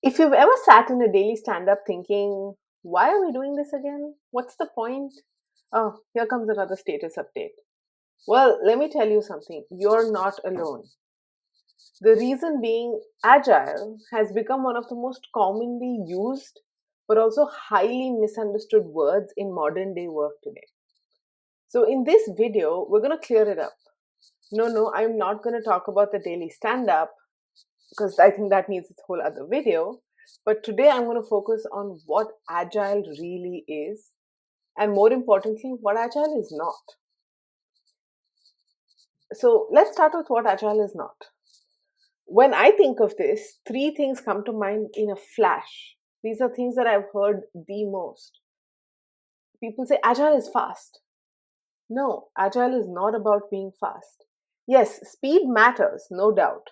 If you've ever sat in a daily stand up thinking, why are we doing this again? What's the point? Oh, here comes another status update. Well, let me tell you something. You're not alone. The reason being, agile has become one of the most commonly used but also highly misunderstood words in modern day work today. So, in this video, we're going to clear it up. No, I'm not going to talk about the daily stand up because I think that needs its whole other video. But today I'm going to focus on what agile really is, and more importantly, what agile is not. So let's start with what agile is not. When I think of this, three things come to mind in a flash. These are things that I've heard the most. People say agile is fast. No, agile is not about being fast. Yes, speed matters, no doubt,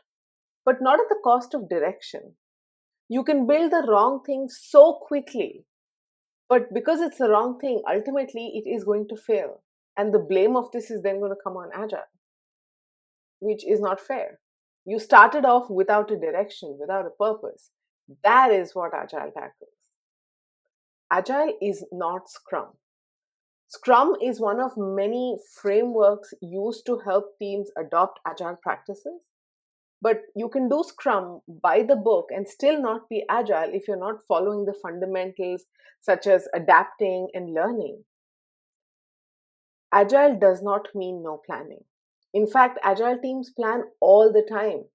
but not at the cost of direction. You can build the wrong thing so quickly, but because it's the wrong thing, ultimately it is going to fail. And the blame of this is then going to come on agile, which is not fair. You started off without a direction, without a purpose. That is what agile tackles. Agile is not Scrum. Scrum is one of many frameworks used to help teams adopt agile practices. But you can do Scrum by the book and still not be agile if you're not following the fundamentals such as adapting and learning. Agile does not mean no planning. In fact, agile teams plan all the time.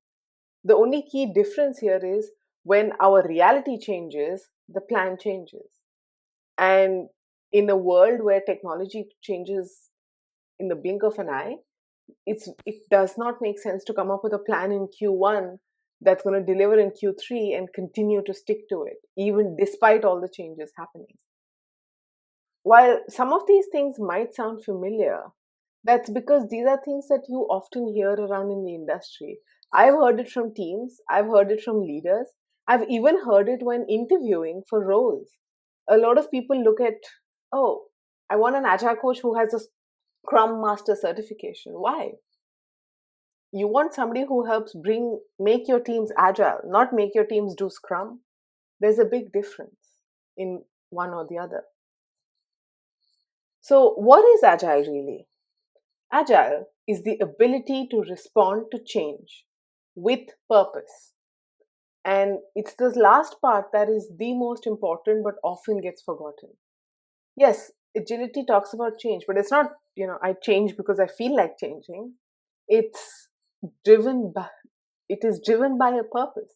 The only key difference here is when our reality changes, the plan changes. And in a world where technology changes in the blink of an eye, it does not make sense to come up with a plan in Q1 that's going to deliver in Q3 and continue to stick to it, even despite all the changes happening. While some of these things might sound familiar, that's because these are things that you often hear around in the industry. I've heard it from teams, I've heard it from leaders, I've even heard it when interviewing for roles. A lot of people look at, oh, I want an agile coach who has a Scrum Master certification. Why? You want somebody who helps make your teams agile, not make your teams do Scrum. There's a big difference in one or the other. So, what is agile really? Agile is the ability to respond to change with purpose. And it's this last part that is the most important but often gets forgotten. Yes, agility talks about change, but it's not, I change because I feel like changing. It's driven by it is driven by a purpose.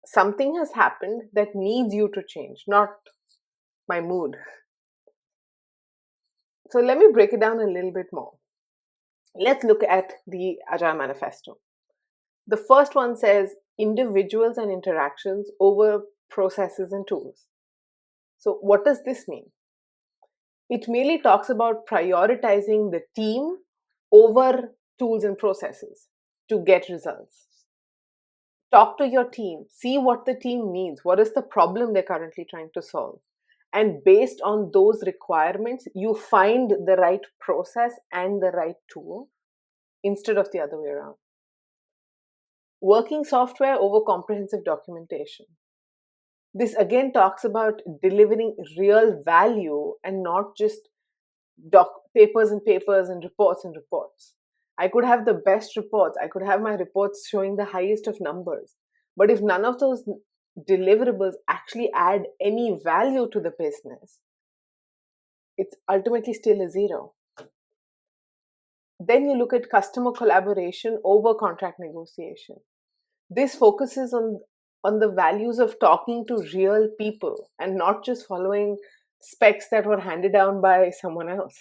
Something has happened that needs you to change, not my mood. So let me break it down a little bit more. Let's look at the Agile Manifesto. The first one says individuals and interactions over processes and tools. So, what does this mean? It merely talks about prioritizing the team over tools and processes to get results. Talk to your team, see what the team needs, what is the problem they're currently trying to solve. And based on those requirements, you find the right process and the right tool instead of the other way around. Working software over comprehensive documentation. This again talks about delivering real value and not just papers and papers and reports and reports. I could have the best reports. I could have my reports showing the highest of numbers. But if none of those deliverables actually add any value to the business, it's ultimately still a zero. Then you look at customer collaboration over contract negotiation. This focuses on the values of talking to real people and not just following specs that were handed down by someone else.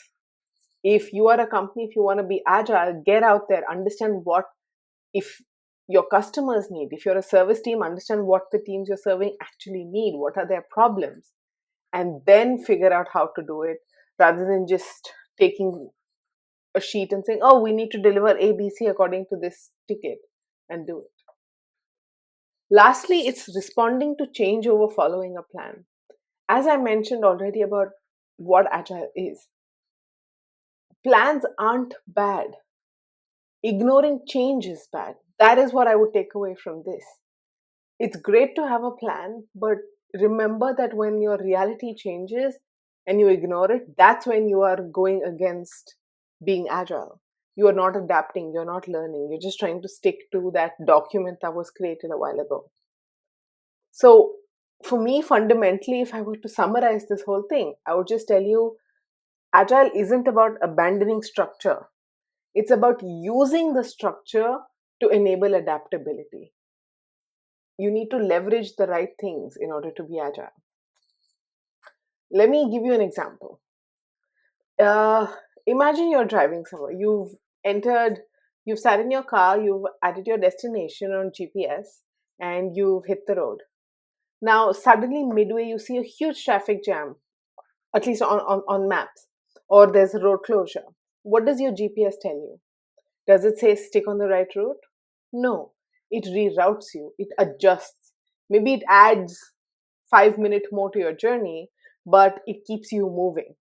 If you are a company, if you want to be agile, get out there, understand what if your customers need. If you're a service team, understand what the teams you're serving actually need, what are their problems, and then figure out how to do it rather than just taking a sheet and saying, oh, we need to deliver ABC according to this ticket and do it. Lastly, it's responding to change over following a plan. As I mentioned already about what agile is, plans aren't bad. Ignoring change is bad. That is what I would take away from this. It's great to have a plan, but remember that when your reality changes and you ignore it, that's when you are going against being agile. You are not adapting, you're not learning, you're just trying to stick to that document that was created a while ago. So, for me, fundamentally, if I were to summarize this whole thing, I would just tell you agile isn't about abandoning structure, it's about using the structure to enable adaptability. You need to leverage the right things in order to be agile. Let me give you an example. Uh, Imagine you're driving somewhere. Entered, you've sat in your car, you've added your destination on GPS, and you've hit the road. Now, suddenly, midway, you see a huge traffic jam, at least on maps, or there's a road closure. What does your GPS tell you? Does it say stick on the right route? No, it reroutes you, it adjusts. Maybe it adds 5 minutes more to your journey, but it keeps you moving.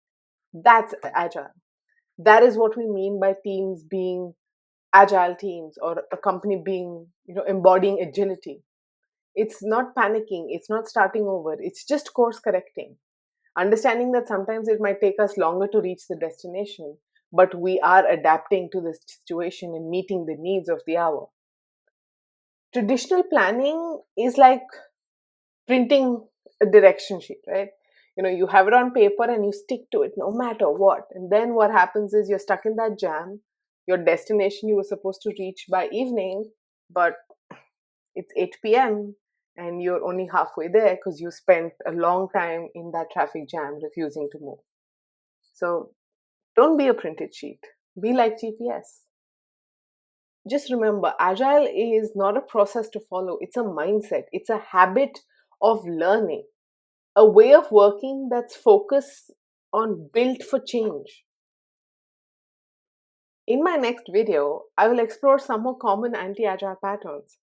That's agile. That is what we mean by teams being agile teams, or a company being, embodying agility. It's not panicking, it's not starting over, it's just course correcting. Understanding that sometimes it might take us longer to reach the destination, but we are adapting to the situation and meeting the needs of the hour. Traditional planning is like printing a direction sheet, right? You have it on paper and you stick to it no matter what. And then what happens is you're stuck in that jam. Your destination you were supposed to reach by evening, but it's 8 p.m. and you're only halfway there because you spent a long time in that traffic jam refusing to move. So don't be a printed sheet. Be like GPS. Just remember, agile is not a process to follow, it's a mindset, it's a habit of learning, a way of working that's focused on built for change. In my next video, I will explore some more common anti-agile patterns,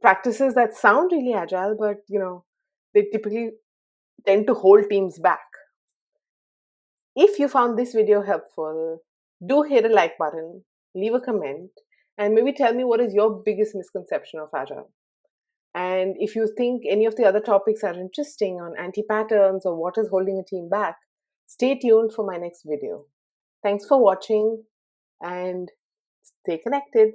practices that sound really agile, but they typically tend to hold teams back. If you found this video helpful, do hit a like button, leave a comment, and maybe tell me what is your biggest misconception of agile. And if you think any of the other topics are interesting on anti-patterns or what is holding a team back, stay tuned for my next video. Thanks for watching and stay connected.